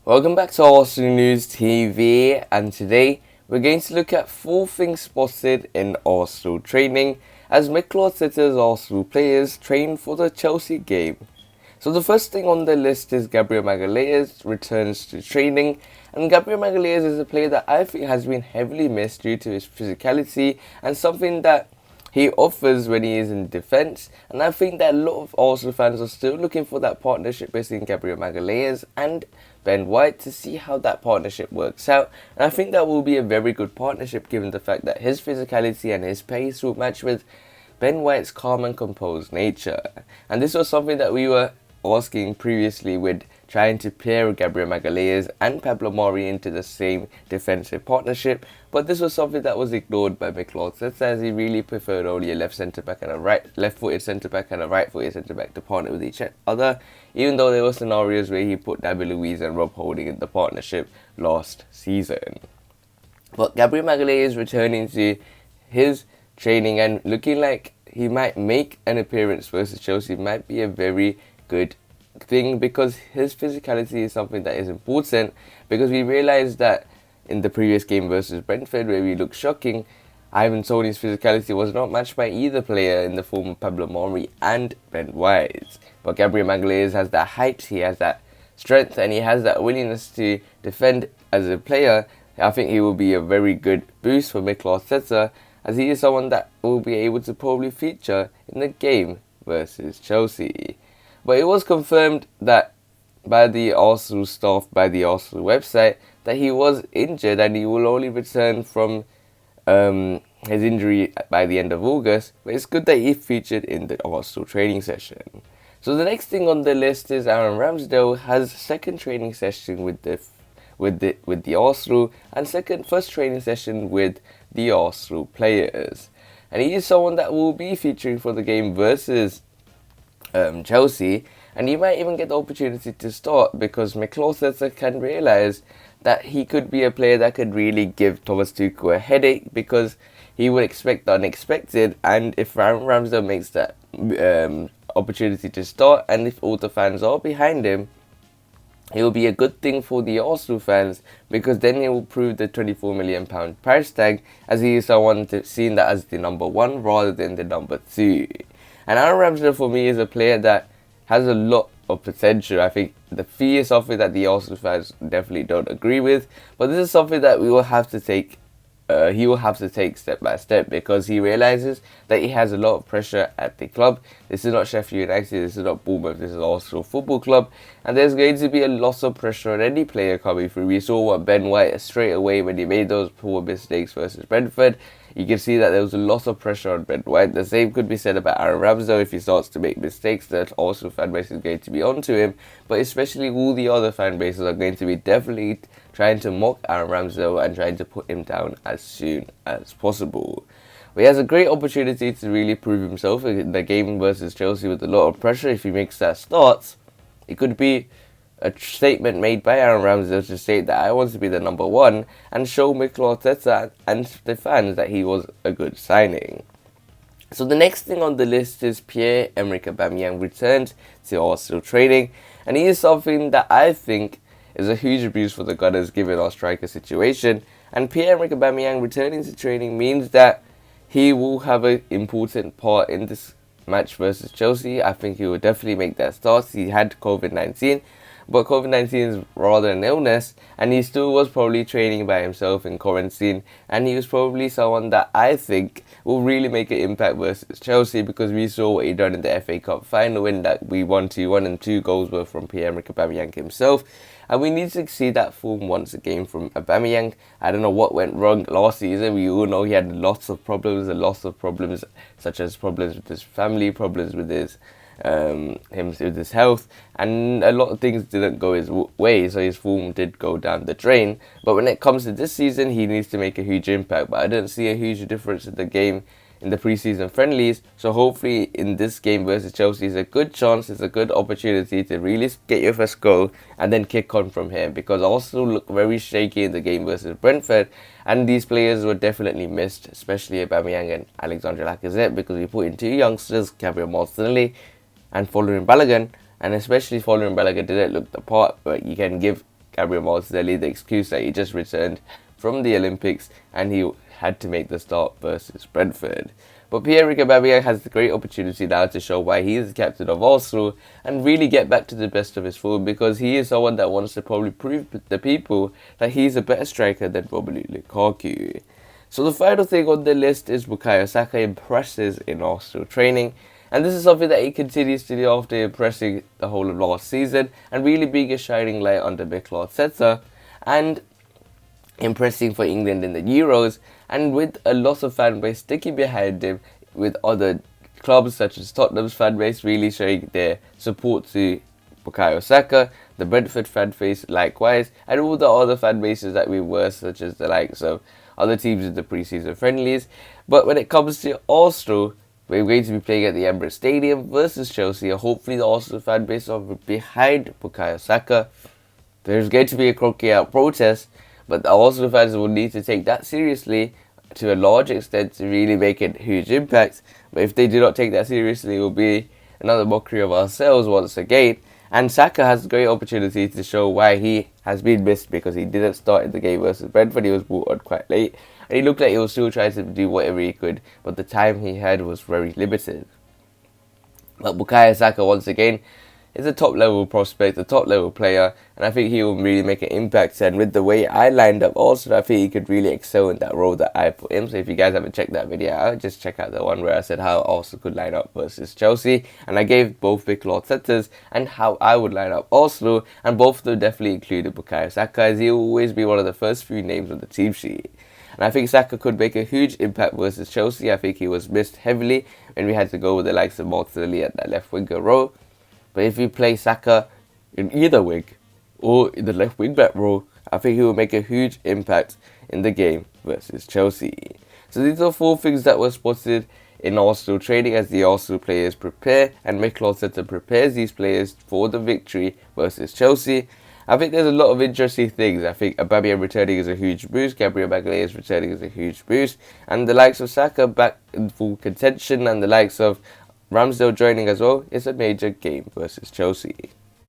Welcome back to Arsenal News TV, and today we're going to look at 4 things spotted in Arsenal training as Mikel Arteta's Arsenal players train for the Chelsea game. So the first thing on the list is Gabriel Magalhaes returns to training, and Gabriel Magalhaes is a player that I think has been heavily missed due to his physicality and something that he offers when he is in defence, and I think that a lot of Arsenal fans are still looking for that partnership between Gabriel Magalhaes and Ben White to see how that partnership works out. And I think that will be a very good partnership given the fact that his physicality and his pace will match with Ben White's calm and composed nature. And this was something that we were asking previously with trying to pair Gabriel Magalhaes and Pablo Mari into the same defensive partnership, but this was something that was ignored by Mikel Arteta as he really preferred only a left centre-back and a left-footed centre-back and a right-footed centre-back to partner with each other, even though there were scenarios where he put Luiz and Rob Holding in the partnership last season. But Gabriel Magalhaes is returning to his training and looking like he might make an appearance versus Chelsea might be a very good thing, because his physicality is something that is important, because we realised that in the previous game versus Brentford where we looked shocking, Ivan Toney's physicality was not matched by either player in the form of Pablo Mari and Ben White. But Gabriel Magalhaes has that height, he has that strength, and he has that willingness to defend as a player. I think he will be a very good boost for Mikel Arteta, as he is someone that will be able to probably feature in the game versus Chelsea. But it was confirmed that by the Arsenal staff, by the Arsenal website, that he was injured and he will only return from his injury by the end of August. But it's good that he featured in the Arsenal training session. So the next thing on the list is Aaron Ramsdale has second training session with the Arsenal and first training session with the Arsenal players, and he is someone that will be featuring for the game versus Chelsea, and he might even get the opportunity to start because Mikel Arteta can realise that he could be a player that could really give Thomas Tuchel a headache, because he would expect the unexpected, and if Ramsdale makes that opportunity to start, and if all the fans are behind him, it will be a good thing for the Arsenal fans, because then it will prove the £24 million price tag, as he is someone seen that as the number 1 rather than the number 2. And Aaron Ramsdale for me is a player that has a lot of potential. I think the fee is something that the Arsenal fans definitely don't agree with, but this is something that we will have to take. He will have to take step by step, because he realises that he has a lot of pressure at the club. This is not Sheffield United, this is not Bournemouth, this is Arsenal Football Club, and there's going to be a lot of pressure on any player coming through. We saw what Ben White straight away when he made those poor mistakes versus Brentford. You can see that there was a lot of pressure on Ben White. The same could be said about Aaron Ramsdale. If he starts to make mistakes, that Arsenal fan base is going to be onto him, but especially all the other fan bases are going to be definitely trying to mock Aaron Ramsdale and trying to put him down as soon as possible. But he has a great opportunity to really prove himself in the game versus Chelsea with a lot of pressure. If he makes that start, it could be a statement made by Aaron Ramsdale to state that I want to be the number 1 and show Mikel Arteta and the fans that he was a good signing. So the next thing on the list is Pierre-Emerick Aubameyang returned to Arsenal training, and he is something that I think is a huge boost for the Gunners given our striker situation. And Pierre-Emerick Aubameyang returning to training means that he will have an important part in this match versus Chelsea. I think he will definitely make that start. He had COVID-19, but COVID-19 is rather an illness, and he still was probably training by himself in quarantine, and he was probably someone that I think will really make an impact versus Chelsea, because we saw what he done in the FA Cup final when that we won 2-1 and 2 goals were from Pierre-Emerick Aubameyang himself. And we need to see that form once again from Aubameyang. I don't know what went wrong last season. We all know he had lots of problems, such as problems with his family, problems with his with his health, and a lot of things didn't go his way, so his form did go down the drain. But when it comes to this season, he needs to make a huge impact, but I don't see a huge difference in the game in the preseason friendlies. So hopefully in this game versus Chelsea is a good chance, it's a good opportunity to really get your first goal and then kick on from here, because Arsenal look very shaky in the game versus Brentford, and these players were definitely missed, especially Aubameyang and Alexandre Lacazette, because we put in 2 youngsters, Gabriel Martinelli and Balogun, and especially Balogun didn't look the part, but you can give Gabriel Martinelli the excuse that he just returned from the Olympics and he had to make the start versus Brentford. But Pierre-Emerick Aubameyang has the great opportunity now to show why he is the captain of Arsenal and really get back to the best of his form, because he is someone that wants to probably prove to the people that he's a better striker than Romelu Lukaku. So the final thing on the list is Bukayo Saka impresses in Arsenal training. And this is something that he continues to do after impressing the whole of last season and really being a shining light under Mikel Arteta and impressing for England in the Euros, and with a lot of fan base sticking behind him, with other clubs such as Tottenham's fan base really showing their support to Bukayo Saka, the Brentford fan base likewise, and all the other fan bases that we were, such as the likes of other teams in the pre-season friendlies. But when it comes to Arsenal, we're going to be playing at the Emirates Stadium versus Chelsea, and hopefully the Arsenal fan base are behind Bukayo Saka. There's going to be a croaking out protest, but the Arsenal fans will need to take that seriously to a large extent to really make a huge impact. But if they do not take that seriously, it will be another mockery of ourselves once again. And Saka has a great opportunity to show why he has been missed, because he didn't start in the game versus Brentford. He was brought on quite late, and he looked like he was still trying to do whatever he could, but the time he had was very limited. But Bukayo Saka, once again, is a top level prospect, a top level player, and I think he will really make an impact. And with the way I lined up also, I think he could really excel in that role that I put him. So if you guys haven't checked that video out, just check out the one where I said how Arsenal could line up versus Chelsea, and I gave both Mikel Arteta's and how I would line up Arsenal, and both of them definitely included Bukayo Saka, as he will always be one of the first few names on the team sheet. And I think Saka could make a huge impact versus Chelsea. I think he was missed heavily when we had to go with the likes of Martinelli at that left winger role. But if you play Saka in either wing or in the left wing back role, I think he will make a huge impact in the game versus Chelsea. So these are 4 things that were spotted in Arsenal training as the Arsenal players prepare, and Mikel Arteta prepares these players for the victory versus Chelsea. I think there's a lot of interesting things. I think Aubameyang returning is a huge boost, Gabriel Magalhaes returning is a huge boost, and the likes of Saka back in full contention, and the likes of RAMSDALE joining as well is a major game versus Chelsea.